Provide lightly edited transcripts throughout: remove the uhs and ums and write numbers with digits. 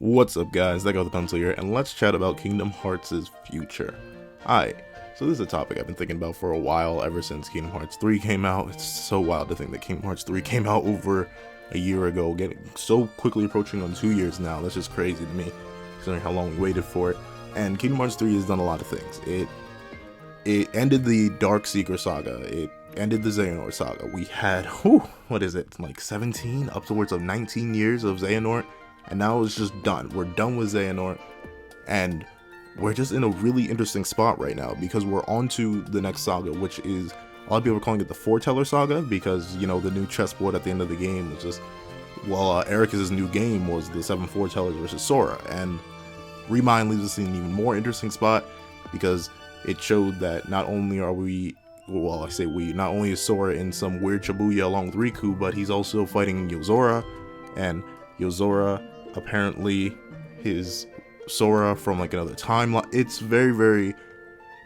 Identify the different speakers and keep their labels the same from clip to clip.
Speaker 1: What's up guys, that got the pencil here, and let's chat about Kingdom Hearts' future. Alright, so this is a topic I've been thinking about for a while, ever since Kingdom Hearts 3 came out. It's so wild to think that Kingdom Hearts 3 came out over a year ago, getting so quickly approaching on 2 years now. That's just crazy to me, considering how long we waited for it. And Kingdom Hearts 3 has done a lot of things. It ended the Dark Seeker saga, it ended the Xehanort saga. We had, what is it, like 17, upwards of 19 years of Xehanort. And now it's just done. We're done with Xehanort, and we're just in a really interesting spot right now because we're on to the next saga, which is, a lot of people are calling it the Foreteller saga because, you know, the new chessboard at the end of the game was just, well, Eric's new game was the 7 Foretellers versus Sora, and Remind leaves us in an even more interesting spot because it showed that not only are we, well, I say we, not only is Sora in some weird Shibuya along with Riku, but he's also fighting Yozora, and Yozora apparently his Sora from like another timeline. It's very, very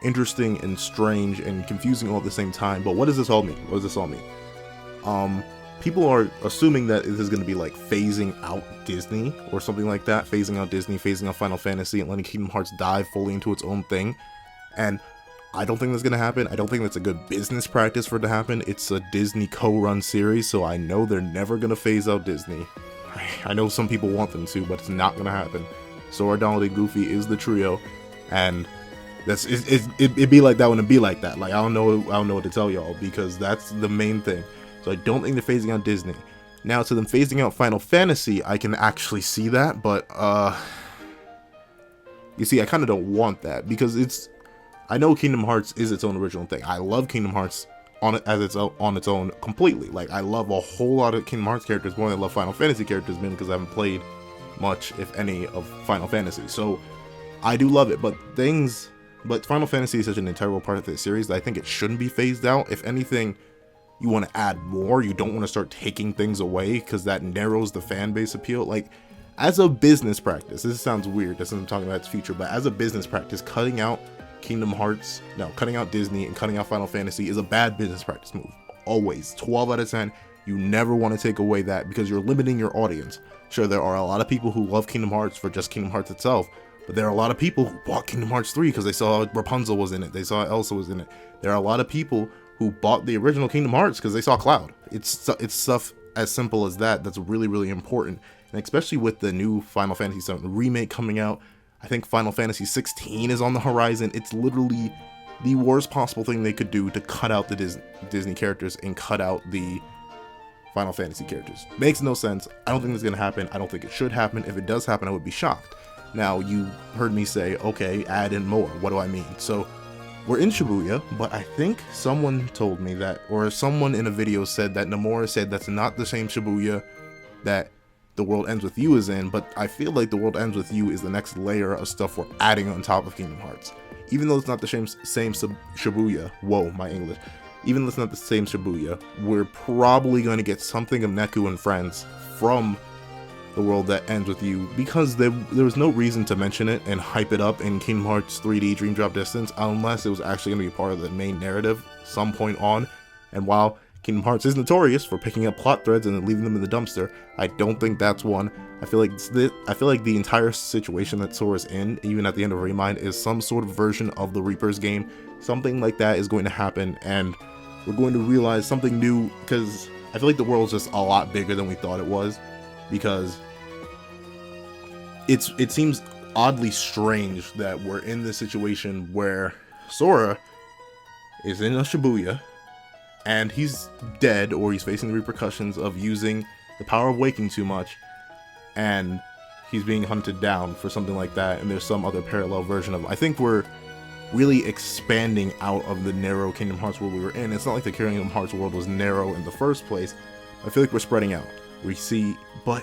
Speaker 1: interesting and strange and confusing all at the same time. But what does this all mean? What does this all mean? People are assuming that this is going to be like phasing out Disney or something like that. Phasing out Disney, phasing out Final Fantasy, and letting Kingdom Hearts dive fully into its own thing. And I don't think that's going to happen. I don't think that's a good business practice for it to happen. It's a Disney co-run series, so I know they're never going to phase out Disney. I know some people want them to, but it's not gonna happen. Sora, Donald, and Goofy is the trio, and it'd be like that when it be like that. Like I don't know what to tell y'all because that's the main thing. So I don't think they're phasing out Disney. Now to them phasing out Final Fantasy, I can actually see that, but you see, I kind of don't want that because I know Kingdom Hearts is its own original thing. I love Kingdom Hearts on its own completely. Like I love a whole lot of Kingdom Hearts characters more than I love Final Fantasy characters, mainly because I haven't played much, if any, of Final Fantasy. So I do love it, but Final Fantasy is such an integral part of the series that I think it shouldn't be phased out. If anything, you want to add more. You don't want to start taking things away because that narrows the fan base appeal. Like as a business practice, this sounds weird. This isn't talking about its future, but as a business practice, cutting out Disney and cutting out Final Fantasy is a bad business practice move. Always. 12 out of 10. You never want to take away that because you're limiting your audience. Sure, there are a lot of people who love Kingdom Hearts for just Kingdom Hearts itself, but there are a lot of people who bought Kingdom Hearts 3 because they saw Rapunzel was in it. They saw Elsa was in it. There are a lot of people who bought the original Kingdom Hearts because they saw Cloud. It's stuff as simple as that that's really, really important. And especially with the new Final Fantasy VII remake coming out, I think Final Fantasy 16 is on the horizon. It's literally the worst possible thing they could do to cut out the Disney characters and cut out the Final Fantasy characters. Makes no sense. I don't think it's going to happen. I don't think it should happen. If it does happen, I would be shocked. Now, you heard me say, okay, add in more. What do I mean? So, we're in Shibuya, but I think someone told me that, or someone in a video said that Nomura said that's not the same Shibuya that The World Ends With You is in, but I feel like The World Ends With You is the next layer of stuff we're adding on top of Kingdom Hearts. Even though it's not the same Shibuya, whoa, my English. Even though it's not the same Shibuya, we're probably going to get something of Neku and friends from The World That Ends With You because there was no reason to mention it and hype it up in Kingdom Hearts 3D Dream Drop Distance unless it was actually going to be part of the main narrative some point on. And while Kingdom Hearts is notorious for picking up plot threads and then leaving them in the dumpster, I don't think that's one. I feel like the entire situation that Sora's in, even at the end of Remind, is some sort of version of the Reaper's game. Something like that is going to happen, and we're going to realize something new, because I feel like the world's just a lot bigger than we thought it was, because it seems oddly strange that we're in this situation where Sora is in a Shibuya, and he's dead, or he's facing the repercussions of using the power of waking too much, and he's being hunted down for something like that, and there's some other parallel version of it. I think we're really expanding out of the narrow Kingdom Hearts world we were in. It's not like the Kingdom Hearts world was narrow in the first place. I feel like we're spreading out. We see, but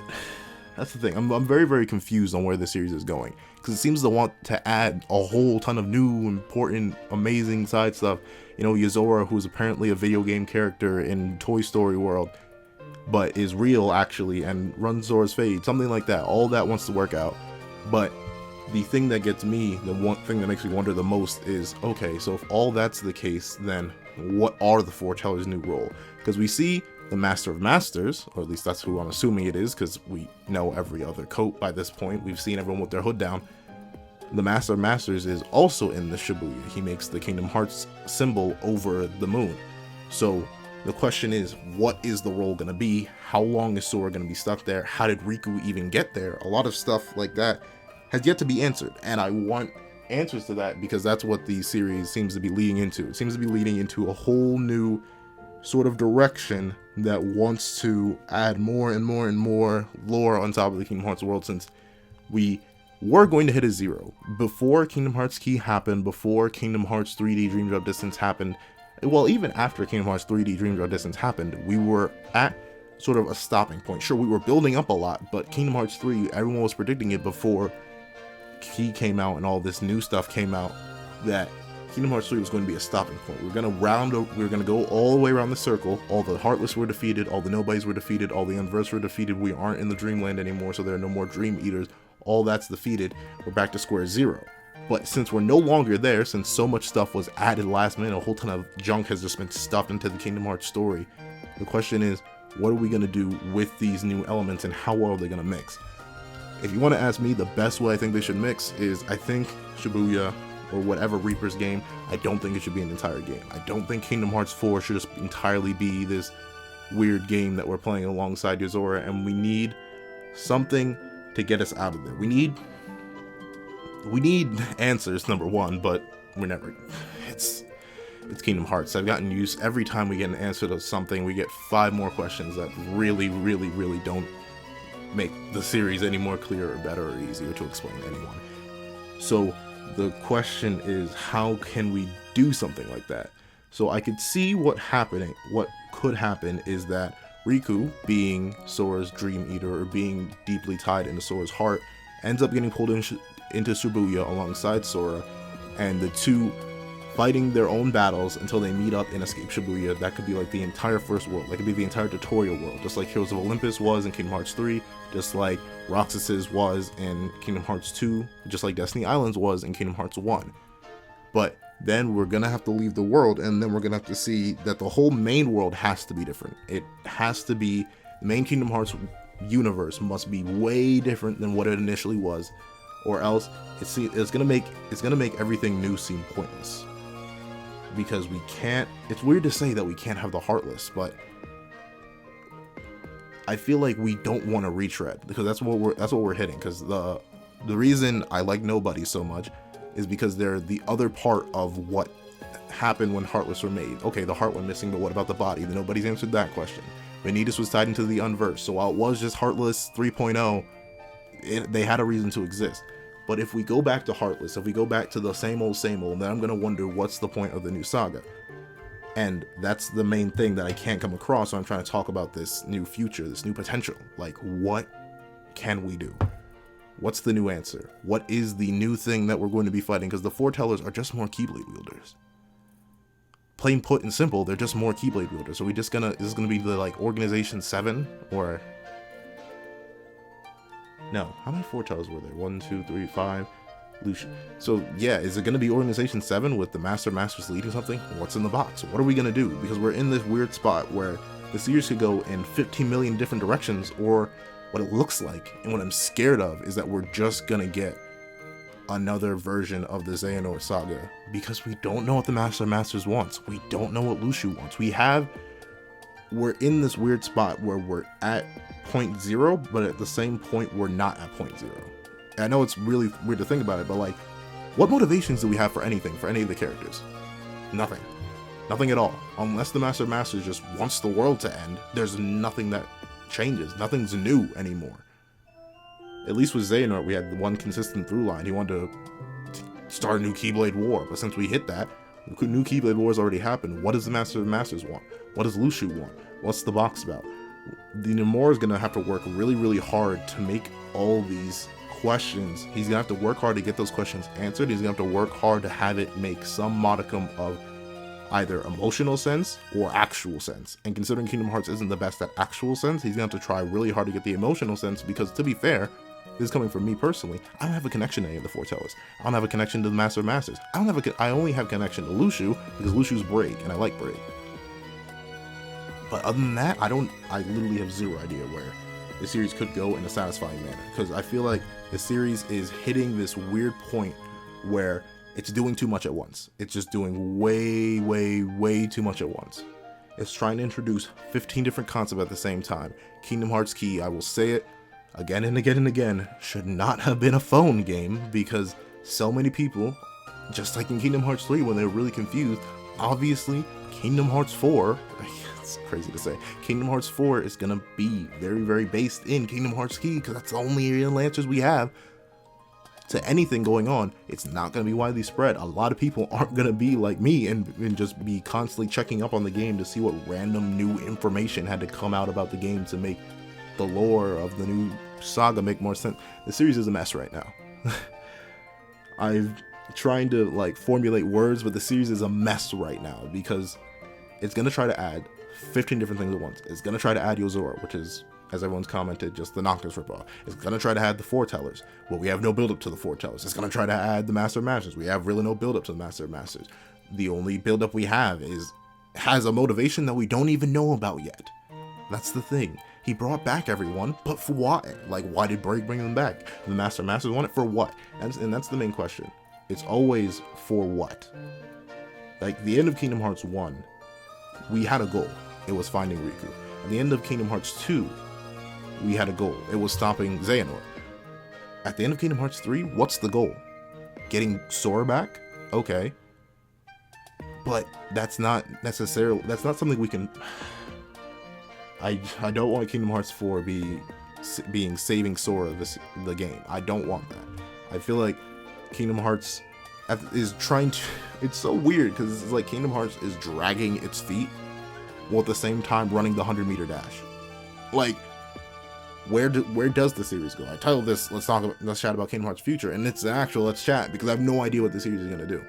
Speaker 1: that's the thing. I'm very, very confused on where this series is going, because it seems to want to add a whole ton of new, important, amazing side stuff. You know, Yozora, who's apparently a video game character in Toy Story world, but is real actually and runs Zora's Fate, something like that. All that wants to work out. But the thing that gets me, the one thing that makes me wonder the most is, okay, so if all that's the case, then what are the Foretellers' new role? Because we see the Master of Masters, or at least that's who I'm assuming it is, because we know every other coat by this point. We've seen everyone with their hood down. The Master of Masters is also in the Shibuya. He makes the Kingdom Hearts symbol over the moon. So the question is, what is the role going to be? How long is Sora going to be stuck there? How did Riku even get there? A lot of stuff like that has yet to be answered, and I want answers to that because that's what the series seems to be leading into. It seems to be leading into a whole new sort of direction that wants to add more and more and more lore on top of the Kingdom Hearts world, since we were going to hit a zero. Before Kingdom Hearts Key happened, before Kingdom Hearts 3D Dream Drop Distance happened, well, even after Kingdom Hearts 3D Dream Drop Distance happened, we were at sort of a stopping point. Sure, we were building up a lot, but Kingdom Hearts 3, everyone was predicting it before Key came out and all this new stuff came out, that Kingdom Hearts 3 was going to be a stopping point. We're going to go all the way around the circle. All the Heartless were defeated, all the Nobodies were defeated, all the Unversed were defeated. We aren't in the Dreamland anymore, so there are no more Dream Eaters. All that's defeated. We're back to square zero. But since we're no longer there, since so much stuff was added last minute, a whole ton of junk has just been stuffed into the Kingdom Hearts story, the question is, what are we going to do with these new elements and how well are they going to mix? If you want to ask me, the best way I think they should mix is, I think Shibuya or whatever Reaper's game, I don't think it should be an entire game. I don't think Kingdom Hearts 4 should just entirely be this weird game that we're playing alongside Yozora, and we need something to get us out of there. We need answers, number one, but we're never, it's Kingdom Hearts. I've gotten used, every time we get an answer to something, we get 5 more questions that really don't make the series any more clear or better or easier to explain to anyone. So the question is, how can we do something like that? So I could see what could happen is that Riku, being Sora's Dream Eater or being deeply tied into Sora's heart, ends up getting pulled into Shibuya alongside Sora, and the two fighting their own battles until they meet up in Escape Shibuya. That could be like the entire first world. That could be the entire tutorial world, just like Heroes of Olympus was in Kingdom Hearts 3, just like Roxas's was in Kingdom Hearts 2, just like Destiny Islands was in Kingdom Hearts 1. But then we're gonna have to leave the world, and then we're gonna have to see that the whole main world has to be different. It has to be, the main Kingdom Hearts universe must be way different than what it initially was, or else it's gonna make everything new seem pointless. Because we can't, it's weird to say that we can't have the Heartless, but I feel like we don't want to retread, because that's what we're hitting. Because the reason I like Nobody so much is because they're the other part of what happened when Heartless were made. Okay, the heart went missing, but what about the body? Nobody's answered that question. Vanitas was tied into the Unversed, so while it was just Heartless 3.0, they had a reason to exist. But if we go back to Heartless, if we go back to the same old, then I'm going to wonder what's the point of the new saga. And that's the main thing that I can't come across when I'm trying to talk about this new future, this new potential. Like, what can we do? What's the new answer? What is the new thing that we're going to be fighting? Because the Foretellers are just more Keyblade wielders. Plain put and simple, they're just more Keyblade wielders. So is this gonna be the, like, Organization 7? Or... no, how many Foretellers were there? 1, 2, 3, 5. Lucian. So yeah, is it going to be Organization 7 with the Masters leading something? What's in the box? What are we going to do? Because we're in this weird spot where the series could go in 15 million different directions, or what it looks like, and what I'm scared of is that we're just going to get another version of the Xehanort saga, because we don't know what the Masters wants. We don't know what Luciu wants. We're in this weird spot where we're at point 0, but at the same point we're not at point 0. And I know it's really weird to think about it, but like, what motivations do we have for anything, for any of the characters? Nothing. Nothing at all. Unless the Masters just wants the world to end, there's nothing that changes. Nothing's new anymore. At least with Xehanort, we had the one consistent through line. He wanted to start a new Keyblade War, but since we hit that, new Keyblade Wars already happened. What does the Masters want? What does Luciu want? What's the box about? The Nomura is going to have to work really, really hard to make all these questions. He's going to have to work hard to get those questions answered. He's going to have to work hard to have it make some modicum of either emotional sense or actual sense. And considering Kingdom Hearts isn't the best at actual sense, he's going to have to try really hard to get the emotional sense, because to be fair, this is coming from me personally, I don't have a connection to any of the Foretellers. I don't have a connection to the Master of Masters. I only have a connection to Luciu, because Luciu's Braig, and I like Braig. But other than that, I literally have zero idea where the series could go in a satisfying manner, because I feel like the series is hitting this weird point where it's doing too much at once. It's just doing way too much at once. It's trying to introduce 15 different concepts at the same time. Kingdom Hearts Key, I will say it again and again and again, should not have been a phone game, because so many people, just like in Kingdom Hearts 3 when they were really confused, obviously Kingdom Hearts 4, it's crazy to say, Kingdom Hearts 4 is going to be very based in Kingdom Hearts Key, because that's the only real answers we have to anything going on. It's not going to be widely spread. A lot of people aren't going to be like me and just be constantly checking up on the game to see what random new information had to come out about the game to make the lore of the new saga make more sense. The series is a mess right now. I'm trying to like formulate words, but the series is a mess right now, because it's going to try to add 15 different things at once. It's going to try to add Yozora, which is, as everyone's commented, just the Noctis ripoff. It's going to try to add the Foretellers. Well, we have no build-up to the Foretellers. It's going to try to add the Master of Masters. We have really no build-up to the Master of Masters. The only build-up we have has a motivation that we don't even know about yet. That's the thing. He brought back everyone, but for what? Like, why did Braig bring them back? The Master of Masters want it for what? And that's the main question. It's always for what? Like, the end of Kingdom Hearts 1, we had a goal. It was finding Riku. At the end of Kingdom Hearts 2, we had a goal. It was stopping Xehanort. At the end of Kingdom Hearts 3, what's the goal? Getting Sora back? Okay. But that's not something we can... I don't want Kingdom Hearts 4 being saving Sora the game. I don't want that. I feel like Kingdom Hearts is trying to... It's so weird, because it's like Kingdom Hearts is dragging its feet while at the same time running the 100-meter dash. Like, where does the series go? I titled this, let's chat about Kingdom Hearts Future, and it's an actual let's chat, because I have no idea what the series is going to do.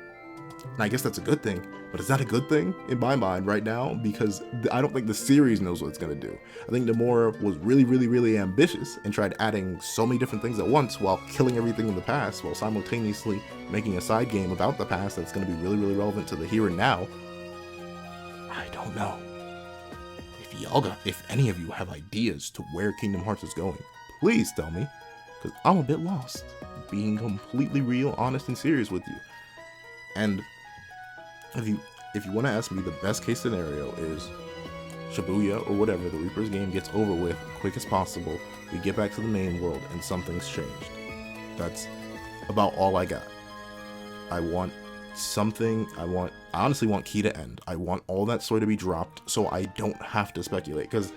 Speaker 1: And I guess that's a good thing, but it's not a good thing in my mind right now, because I don't think the series knows what it's going to do. I think Nomura was really ambitious and tried adding so many different things at once while killing everything in the past, while simultaneously making a side game about the past that's going to be really relevant to the here and now. I don't know. If any of you have ideas to where Kingdom Hearts is going, please tell me, because I'm a bit lost, being completely real, honest, and serious with you. And if you want to ask me, the best case scenario is Shibuya or whatever, the Reaper's game gets over with quick as possible, we get back to the main world, and something's changed. That's about all I got. I want something. I honestly want Key to end. I want all that story to be dropped so I don't have to speculate, because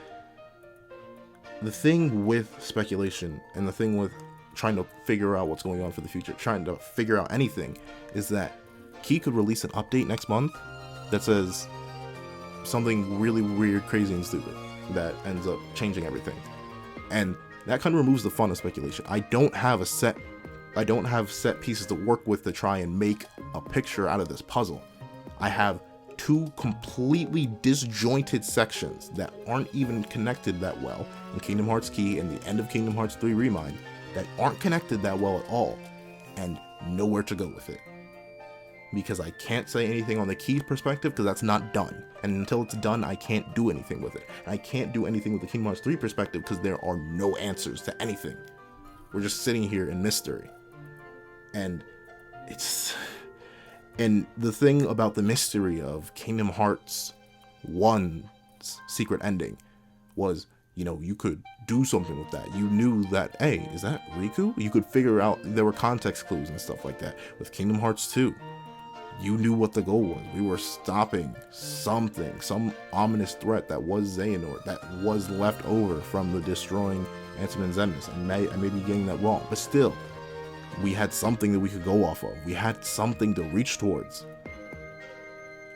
Speaker 1: the thing with speculation and the thing with trying to figure out what's going on for the future, trying to figure out anything, is that Key could release an update next month that says something really weird, crazy, and stupid that ends up changing everything, and that kind of removes the fun of speculation. I don't have set pieces to work with to try and make a picture out of this puzzle. I have two completely disjointed sections that aren't even connected that well in Kingdom Hearts Key and the end of Kingdom Hearts 3 Remind that aren't connected that well at all, and nowhere to go with it. Because I can't say anything on the Key perspective, because that's not done. And until it's done, I can't do anything with it. And I can't do anything with the Kingdom Hearts 3 perspective because there are no answers to anything. We're just sitting here in mystery. And the thing about the mystery of Kingdom Hearts 1's secret ending was, you could do something with that. You knew that, hey, is that Riku? You could figure out, there were context clues and stuff like that. With Kingdom Hearts 2, you knew what the goal was. We were stopping something, some ominous threat that was Xehanort, that was left over from the destroying Ansem and Xemnas. I may be getting that wrong, but still, we had something that we could go off of. We had something to reach towards.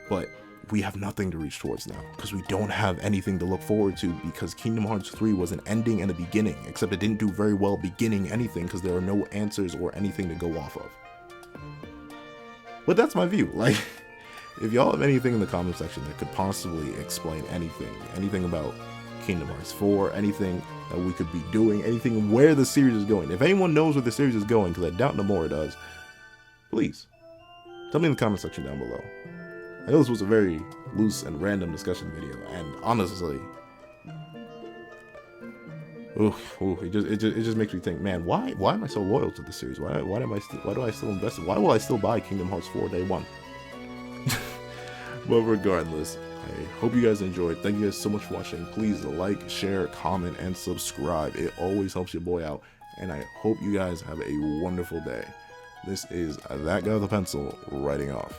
Speaker 1: But we have nothing to reach towards now, because we don't have anything to look forward to, because Kingdom Hearts 3 was an ending and a beginning, except it didn't do very well beginning anything because there are no answers or anything to go off of. But that's my view. Like, if y'all have anything in the comment section that could possibly explain anything about Kingdom Hearts 4, anything that we could be doing, anything where the series is going. If anyone knows where the series is going, because I doubt Nomura does, please tell me in the comment section down below. I know this was a very loose and random discussion video, and honestly, it just makes me think, man, why am I so loyal to this series? Why do I still invest? Why will I still buy Kingdom Hearts 4 day one? But regardless, I hope you guys enjoyed. Thank you guys so much for watching. Please like, share, comment, and subscribe. It always helps your boy out, and I hope you guys have a wonderful day. This is that guy with a pencil writing off.